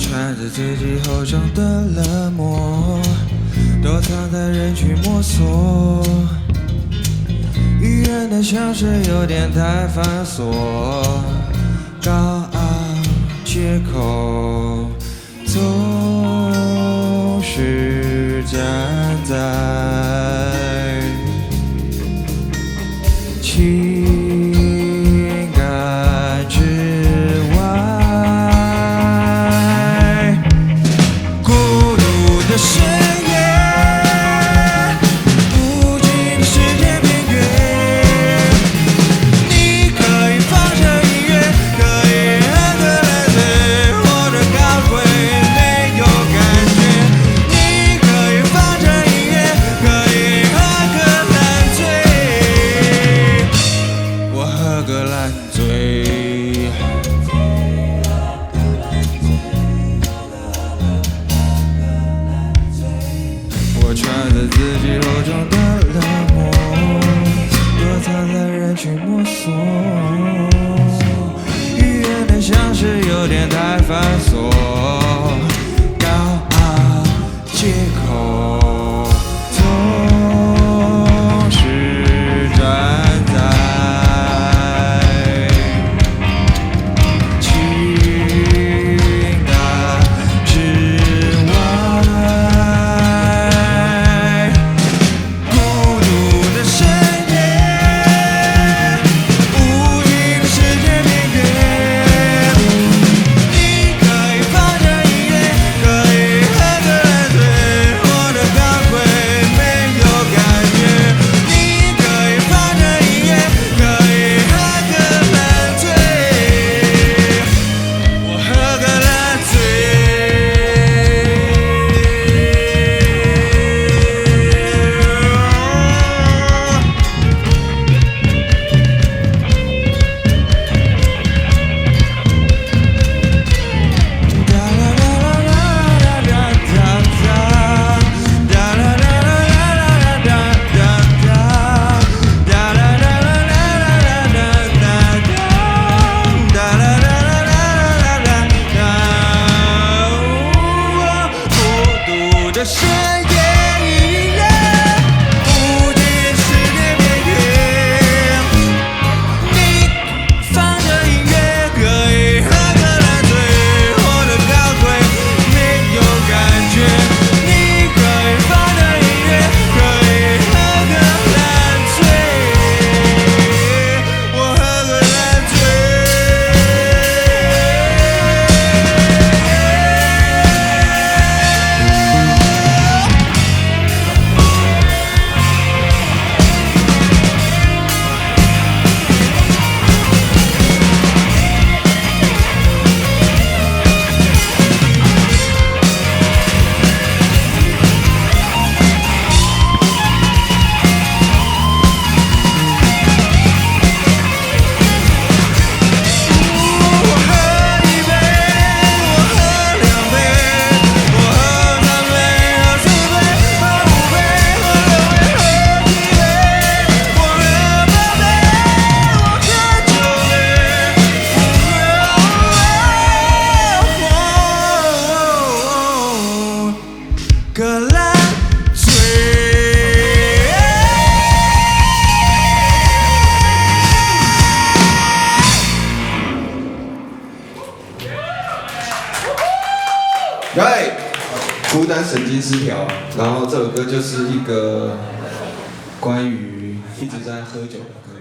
穿着自己厚重的冷漠，躲藏在人群摸索。医院的香水有点太繁琐，高昂街口总是站在情感之外，孤独的深夜，无尽的世界边缘，你可以放着音乐，可以喝个烂醉，活得高贵没有感觉。你可以放着音乐，可以喝个烂醉，我喝个烂醉。我穿着自己厚重的冷漠，躲藏在人群摸索。医院的香水有点太繁琐，高昂街口总是站在情感之外，孤独的深夜，无尽的世界边缘，你可以放着音乐，可以喝个烂醉，活得高贵没有感觉。你可以放着音乐，可以喝个烂醉，我喝个烂醉。孤独的深夜，音乐无尽世界边缘，你放着音乐，可以喝个烂醉，活得高贵没有感觉。你可以放着音乐，可以喝个烂醉，我喝个烂醉。我喝一杯，我喝两杯，我喝三杯，喝四杯，喝五杯，喝六杯，喝七杯，我喝八杯，我喝九杯，个烂醉。对，孤单神经失调。然后这首歌就是一个关于一直在喝酒的歌。